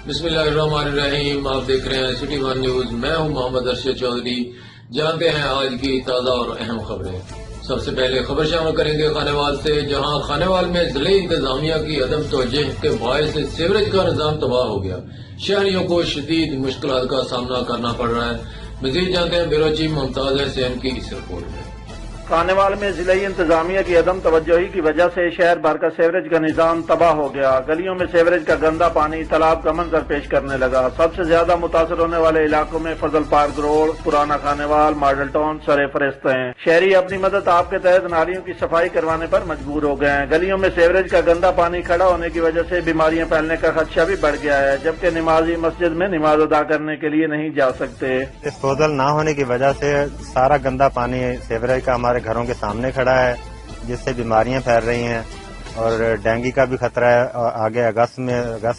بسم اللہ الرحمن الرحیم، آپ دیکھ رہے ہیں سٹی ون نیوز۔ میں ہوں محمد ارشد چودھری۔ جانتے ہیں آج کی تازہ اور اہم خبریں۔ سب سے پہلے خبر شامل کریں گے خانیوال سے، جہاں خانیوال میں ضلعی انتظامیہ کی عدم توجہ کے باعث سیوریج کا نظام تباہ ہو گیا۔ شہریوں کو شدید مشکلات کا سامنا کرنا پڑ رہا ہے۔ مزید جانتے ہیں بیورو چیف ممتاز حسین کی اس رپورٹ میں۔ خانیوال میں ضلعی انتظامیہ کی عدم توجہی کی وجہ سے شہر بھر کا سیوریج کا نظام تباہ ہو گیا۔ گلیوں میں سیوریج کا گندا پانی تالاب کا منظر پیش کرنے لگا۔ سب سے زیادہ متاثر ہونے والے علاقوں میں فضل پارک روڈ، پرانا خانیوال، ماڈل ٹاؤن سر فہرست ہیں۔ شہری اپنی مدد آپ کے تحت نالیوں کی صفائی کروانے پر مجبور ہو گئے ہیں۔ گلیوں میں سیوریج کا گندا پانی کھڑا ہونے کی وجہ سے بیماریاں پھیلنے کا خدشہ بھی بڑھ گیا ہے، جبکہ نمازی مسجد میں نماز ادا کرنے کے لیے نہیں جا سکتے۔ ڈسپوزل نہ ہونے کی وجہ سے سارا گندا پانی سیوریج کا ہمارے گھروں کے سامنے کھڑا ہے، جس سے بیماریاں پھیل رہی ہیں اور ڈینگی کا بھی خطرہ ہے۔ اور آگے اگست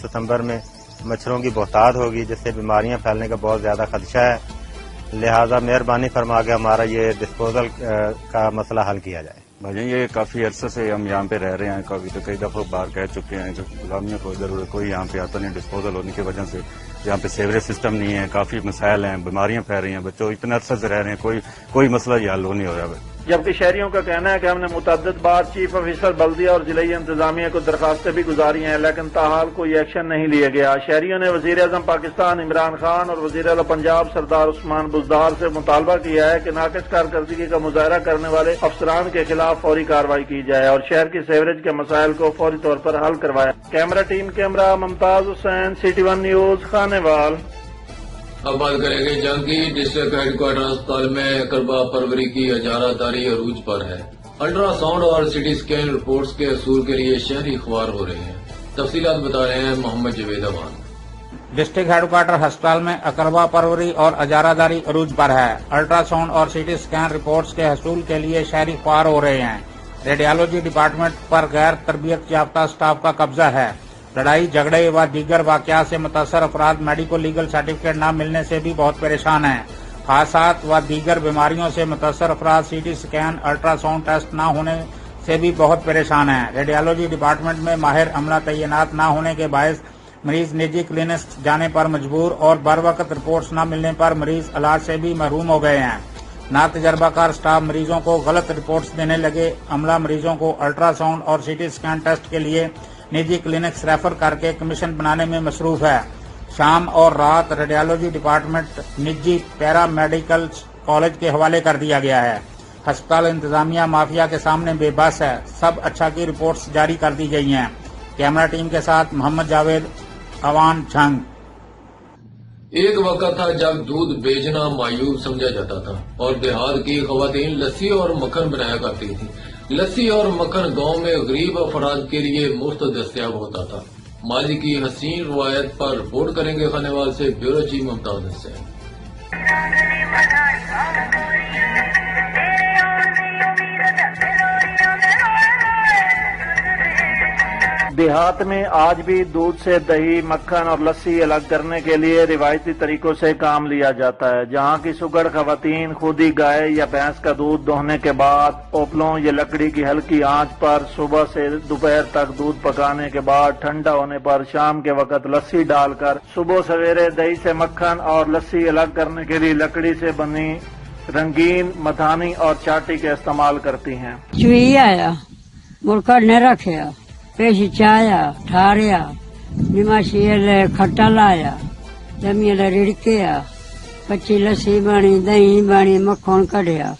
ستمبر میں مچھروں کی بہتات ہوگی، جس سے بیماریاں پھیلنے کا بہت زیادہ خدشہ ہے۔ لہذا مہربانی فرما کے ہمارا یہ ڈسپوزل کا مسئلہ حل کیا جائے۔ بھائی یہ کافی عرصے سے ہم یہاں پہ رہ رہے ہیں، کئی دفعہ بار کہہ چکے ہیں کہ غلامیوں کو ادھر کوئی یہاں پہ آتا نہیں۔ ڈسپوزل ہونے کی وجہ سے یہاں پہ سیوریج سسٹم نہیں ہے، کافی مسائل ہیں، بیماریاں پھیل رہی ہیں، بچوں اتنے عرصے سے رہ رہے ہیں، کوئی مسئلہ یہ حل نہیں ہو رہا۔ جبکہ شہریوں کا کہنا ہے کہ ہم نے متعدد بار چیف آفیسر بلدیہ اور ضلعی انتظامیہ کو درخواستیں بھی گزاری ہیں، لیکن تاحال کوئی ایکشن نہیں لیا گیا۔ شہریوں نے وزیر اعظم پاکستان عمران خان اور وزیر اعلی پنجاب سردار عثمان بزدار سے مطالبہ کیا ہے کہ ناقص کارکردگی کا مظاہرہ کرنے والے افسران کے خلاف فوری کارروائی کی جائے اور شہر کی سیوریج کے مسائل کو فوری طور پر حل کروایا۔ کیمرہ ٹیم کے ہمراہ ممتاز حسین، سٹی ون نیوز، خانیوال۔ اب بات کریں گے جہانگیر ڈسٹرکٹ ہیڈ کوارٹر اسپتال میں اقربا پروری کی اجارہ داری عروج پر ہے۔ الٹرا ساؤنڈ اور سٹی اسکین رپورٹس کے حصول کے لیے شہری خوار ہو رہے ہیں۔ تفصیلات بتا رہے ہیں محمد جاوید امان۔ ڈسٹرکٹ ہیڈ کوارٹر ہسپتال میں اقربا پروری اور اجارہ داری عروج پر ہے۔ الٹرا ساؤنڈ اور سٹی اسکین رپورٹس کے حصول کے لیے شہری خوار ہو رہے ہیں۔ ریڈیالوجی ڈپارٹمنٹ پر غیر تربیت یافتہ سٹاف کا قبضہ ہے۔ لڑائی جھگڑے و دیگر واقعات سے متاثر افراد میڈیکل لیگل سرٹیفکیٹ نہ ملنے سے بھی بہت پریشان ہیں۔ حادثات و دیگر بیماریوں سے متاثر افراد C T scan ultrasound test نہ ہونے سے بھی بہت پریشان ہیں۔ ریڈیالوجی ڈپارٹمنٹ میں ماہر عملہ تعینات نہ ہونے کے باعث مریض نجی کلینکس جانے پر مجبور اور بر وقت رپورٹس نہ ملنے پر مریض علاج سے بھی محروم ہو گئے ہیں۔ نا تجربہ کار سٹاف مریضوں کو غلط رپورٹس دینے لگے۔ عملہ مریضوں کو الٹرا ساؤنڈ اور سی ٹی اسکین ٹیسٹ کے لیے نجی کلینکس ریفر کر کے کمیشن بنانے میں مصروف ہے۔ شام اور رات ریڈیالوجی ڈپارٹمنٹ نجی پیرا میڈیکل کالج کے حوالے کر دیا گیا ہے۔ ہسپتال انتظامیہ مافیا کے سامنے بے بس ہے۔ سب اچھا کی رپورٹس جاری کر دی گئی ہیں۔ کیمرہ ٹیم کے ساتھ محمد جاوید، اوان جھنگ۔ ایک وقت تھا جب دودھ بیچنا معیوب سمجھا جاتا تھا اور دیہات کی خواتین لسی اور مکھن بنایا کرتی تھی۔ لسی اور مکھن گاؤں میں غریب افراد کے لیے مفت دستیاب ہوتا تھا۔ ماضی کی حسین روایت پر رپورٹ کریں گے خانیوال سے بیورو چیف ممتاز حسین۔ دیہات میں آج بھی دودھ سے دہی، مکھن اور لسی الگ کرنے کے لیے روایتی طریقوں سے کام لیا جاتا ہے، جہاں کی سگڑ خواتین خود ہی گائے یا بھینس کا دودھ دوہنے کے بعد اوپلوں یا لکڑی کی ہلکی آنچ پر صبح سے دوپہر تک دودھ پکانے کے بعد ٹھنڈا ہونے پر شام کے وقت لسی ڈال کر صبح سویرے دہی سے مکھن اور لسی الگ کرنے کے لیے لکڑی سے بنی رنگین مدھانی اور چاٹی کا استعمال کرتی ہیں۔ چوئی آیا مرکڑ نے رکھیا پیشی چایا ٹھاریا نماشی کھٹا لایا جمی رڑکیا کچی لسی بنی دہی بنی مکھن کڈیا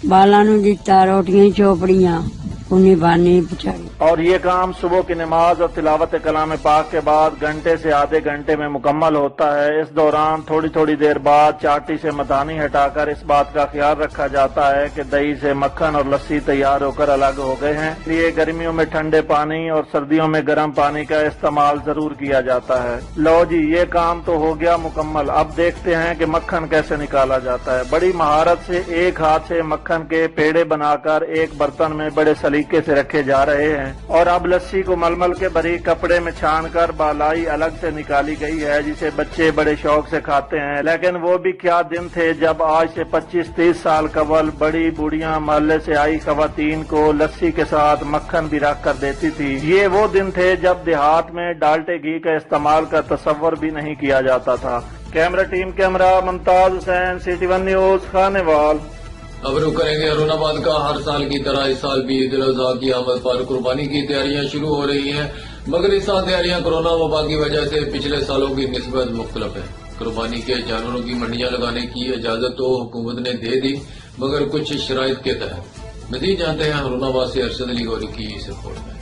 بالا نو دیتا روٹیاں چوپڑیاں کنی بانی پچائی۔ اور یہ کام صبح کی نماز اور تلاوت کلام پاک کے بعد گھنٹے سے آدھے گھنٹے میں مکمل ہوتا ہے۔ اس دوران تھوڑی تھوڑی دیر بعد چاٹی سے مدھانی ہٹا کر اس بات کا خیال رکھا جاتا ہے کہ دہی سے مکھن اور لسی تیار ہو کر الگ ہو گئے ہیں۔ یہ گرمیوں میں ٹھنڈے پانی اور سردیوں میں گرم پانی کا استعمال ضرور کیا جاتا ہے۔ لو جی یہ کام تو ہو گیا مکمل، اب دیکھتے ہیں کہ مکھن کیسے نکالا جاتا ہے۔ بڑی مہارت سے ایک ہاتھ سے مکھن کے پیڑے بنا کر ایک برتن میں بڑے سلیقے सलीके से रखे जा रहे हैं और अब लस्सी को मलमल के बारीक कपड़े में छान कर बालाई अलग से निकाली गई है, जिसे बच्चे बड़े शौक से खाते हैं। लेकिन वो भी क्या दिन थे जब आज से 25-30 साल कबल बड़ी बूढ़ियां मोहल्ले से आई खवातीन को लस्सी के साथ मक्खन भी रख कर देती थी। ये वो दिन थे जब देहात में डाल्टे घी का इस्तेमाल का तस्वर भी नहीं किया जाता था। Camera team camera Mumtaz Hussain, city one news, Khanewal. अब रुक करेंगे औरंगाबाद का। हर साल की तरह इस साल भी ईद उल अजहा की आमद पर कुर्बानी की तैयारियां शुरू हो रही हैं, मगर इस साल तैयारियां कोरोना वबा की वजह से पिछले सालों की निस्बत मुख्तलिफ है। कुर्बानी के जानवरों की मंडियां लगाने की इजाजत तो हुकूमत ने दे दी, मगर कुछ शराइत के तहत। मजीद जानते हैं औरंगाबाद से अरशद अली गौरी की इस रिपोर्ट में।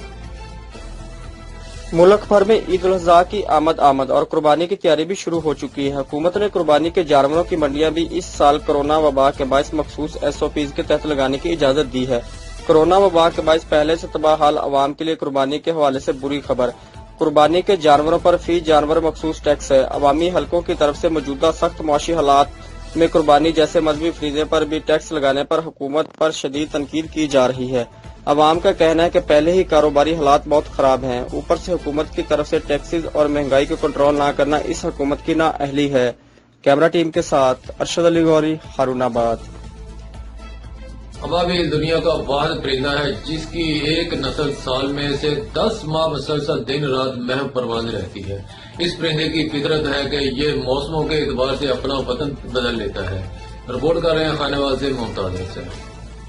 मुल्क भर में ईद उल अजहा की आमद और कुर्बानी की तैयारी भी शुरू हो चुकी है। हुकूमत ने कुर्बानी के जानवरों की मंडियां भी इस साल कोरोना वबा के बायस मखसूस SOPs के तहत लगाने की इजाजत दी है। कोरोना वबा के बायस पहले से तबाह हाल अवाम के लिए कुर्बानी के हवाले से बुरी खबर। कुर्बानी के जानवरों पर फी जानवर मखसूस टैक्स है। अवामी हलकों की तरफ से मौजूदा सख्त मुआशी हालात में कुर्बानी जैसे मजहबी फरीजे पर भी टैक्स लगाने पर हुकूमत पर शदीद तनकीद की जा रही है। अवाम का कहना है कि पहले ही कारोबारी हालात बहुत खराब हैं, ऊपर से हुकूमत की तरफ से टैक्सेस और महंगाई को कंट्रोल न करना इस हुकूमत की नाअहली है। कैमरा टीम के साथ अरशद अली गौरी, हारूनाबाद। अबाबिल दुनिया का वाहिद परिंदा है जिसकी एक नस्ल साल में से 10 माह मुसलसल दिन रात महव परवाज रहती है। इस परिंदे की फितरत है कि ये मौसमों के एतबार से अपना वतन बदल लेता है। रिपोर्ट कर रहे हैं खानेवाल से मुमताज हुसैन।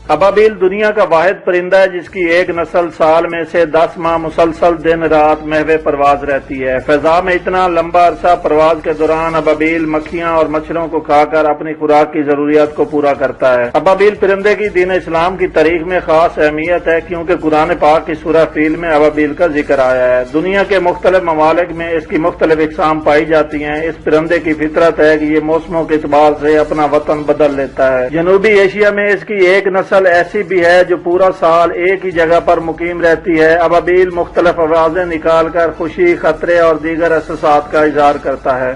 अबाबिल दुनिया का वाहिद परिंदा है जिसकी एक नस्ल साल में से 10 माह मुसलसल दिन रात महवे परवाज रहती है। फिजा में इतना लंबा अरसा परवाज के दौरान अबाबिल मक्खियां और मच्छरों को खाकर अपनी खुराक की जरूरियात को पूरा करता है। अबाबिल परिंदे की दीन इस्लाम की तारीख में खास अहमियत है क्योंकि कुरान पाक की सूरह फील में अबाबिल का जिक्र आया है। दुनिया के मुख्तलिफ ममालिक में इसकी मुख्तलिफ इकसाम पाई जाती हैं। इस परिंदे की फितरत है कि ये मौसमों के एतबार से अपना वतन बदल लेता है। जनूबी एशिया में इसकी एक नस्ल ऐसी भी है जो पूरा साल एक ही जगह पर मुकीम रहती है। अबाबिल मुख्तलिफ आवाजें निकालकर खुशी, खतरे और दीगर एहसासात का इजहार करता है।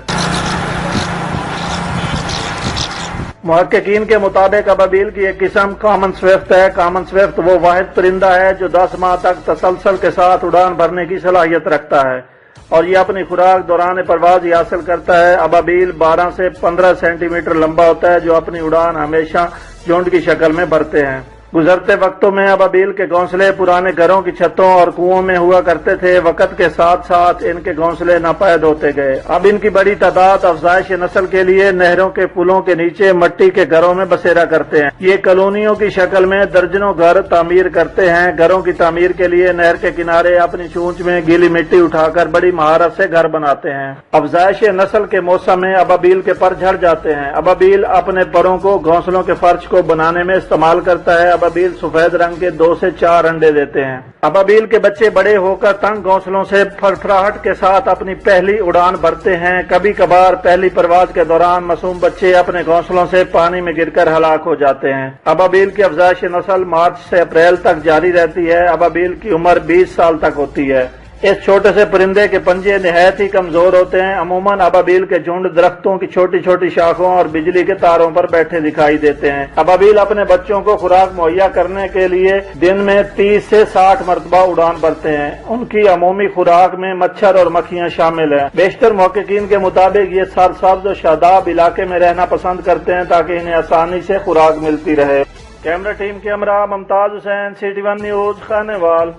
मुहक्किकीन के मुताबिक अबाबिल की एक किस्म कॉमन स्विफ्ट है। कॉमन स्विफ्ट वो वाहिद परिंदा है जो 10 माह तक तसलसल के साथ उड़ान भरने की सलाहियत रखता है और ये अपनी खुराक दौरान परवाज ही हासिल करता है। अबाबिल 12 से 15 सेंटीमीटर लंबा होता है जो अपनी उड़ान हमेशा झुंड की शक्ल में भरते हैं। गुजरते वक्तों में अबाबिल के घोंसले पुराने घरों की छतों और कुओं में हुआ करते थे। वक्त के साथ साथ इनके घोंसले नापैद होते गए। अब इनकी बड़ी तादाद अफजाइश नस्ल के लिए नहरों के पुलों के नीचे मट्टी के घरों में बसेरा करते हैं। ये कॉलोनियों की शक्ल में दर्जनों घर तामीर करते हैं। घरों की तामीर के लिए नहर के किनारे अपनी चूंच में गीली मिट्टी उठाकर बड़ी महारत से घर बनाते हैं। अफजाइश नस्ल के मौसम में अबाबिल के पर झड़ जाते हैं। अबाबिल अपने परों को घोंसलों के फर्श को बनाने में इस्तेमाल करता है। अबाबिल सफेद रंग के 2 से 4 अंडे देते हैं। अबाबिल के बच्चे बड़े होकर तंग घोंसलों से फड़फड़ाहट के साथ अपनी पहली उड़ान भरते हैं। कभी कभार पहली परवाज के दौरान मासूम बच्चे अपने घोंसलों से पानी में गिरकर हलाक हो जाते हैं। अबाबिल की अफजाइश नस्ल मार्च से अप्रैल तक जारी रहती है। अबाबिल की उम्र 20 साल तक होती है। इस छोटे से परिंदे के पंजे निहायत ही कमजोर होते हैं। अमूमन अबाबिल के झुंड दरख्तों की छोटी छोटी शाखों और बिजली के तारों पर बैठे दिखाई देते हैं। अबाबिल अपने बच्चों को खुराक मुहैया करने के लिए दिन में 30 से 60 मरतबा उड़ान भरते हैं। उनकी अमूमी खुराक में मच्छर और मक्खियां शामिल हैं। बेशतर मुहक्किकीन के मुताबिक ये सरसब्ज और शादाब इलाके में रहना पसंद करते हैं ताकि इन्हें आसानी से खुराक मिलती रहे। Camera team camera Mumtaz Hussain, city one news, Khanewal.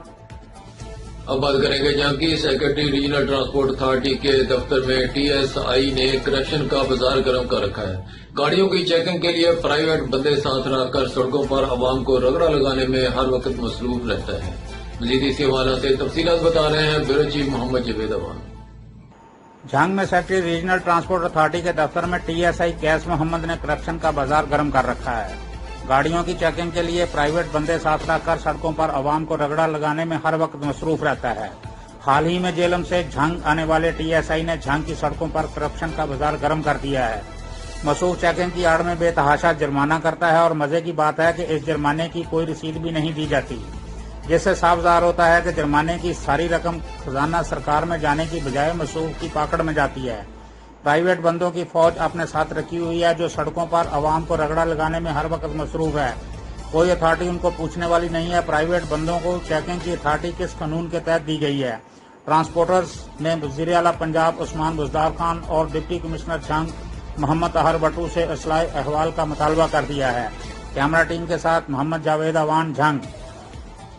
अब बात करेंगे जहां की सेक्रेटरी रीजनल ट्रांसपोर्ट अथॉरिटी के दफ्तर में TSI ने करप्शन का बाजार गर्म कर रखा है। गाड़ियों की चेकिंग के लिए प्राइवेट बंदे साथ रखकर सड़कों पर आवाम को रगड़ा लगाने में हर वक्त मसरूफ रहता है। मजीद इसके हवाले से तफसीलात बता रहे हैं ब्यूरो चीफ मोहम्मद जवेद अवान। झांग में सेक्रेटरी रीजनल ट्रांसपोर्ट अथॉरिटी के दफ्तर में TSI कैस मोहम्मद ने करप्शन का बाजार गर्म कर रखा है। गाड़ियों की चेकिंग के लिए प्राइवेट बंदे साथ रखकर सड़कों पर आवाम को रगड़ा लगाने में हर वक्त मसरूफ रहता है। हाल ही में जेलम से झांग आने वाले TSI ने झांग की सड़कों पर करप्शन का बाजार गर्म कर दिया है। मसूख चेकिंग की आड़ में बेतहाशा जुर्माना करता है और मजे की बात है कि इस जुर्माने की कोई रसीद भी नहीं दी जाती, जिससे साफ ज़ाहिर होता है कि जुर्माने की सारी रकम खजाना सरकार में जाने की बजाय मसूख की पकड़ में जाती है। प्राइवेट बंदों की फौज अपने साथ रखी हुई है जो सड़कों पर आवाम को रगड़ा लगाने में हर वक्त मसरूफ है। कोई अथॉरिटी उनको पूछने वाली नहीं है। प्राइवेट बंदों को चेकिंग की अथॉरिटी किस कानून के तहत दी गई है। ट्रांसपोर्टर्स ने वज़ीर आला पंजाब उस्मान बुज़दार खान और डिप्टी कमिश्नर जंग मोहम्मद अहर बटू से इस्लाह अहवाल का मुतालबा कर दिया है। कैमरा टीम के साथ मोहम्मद जावेद अवान जंग।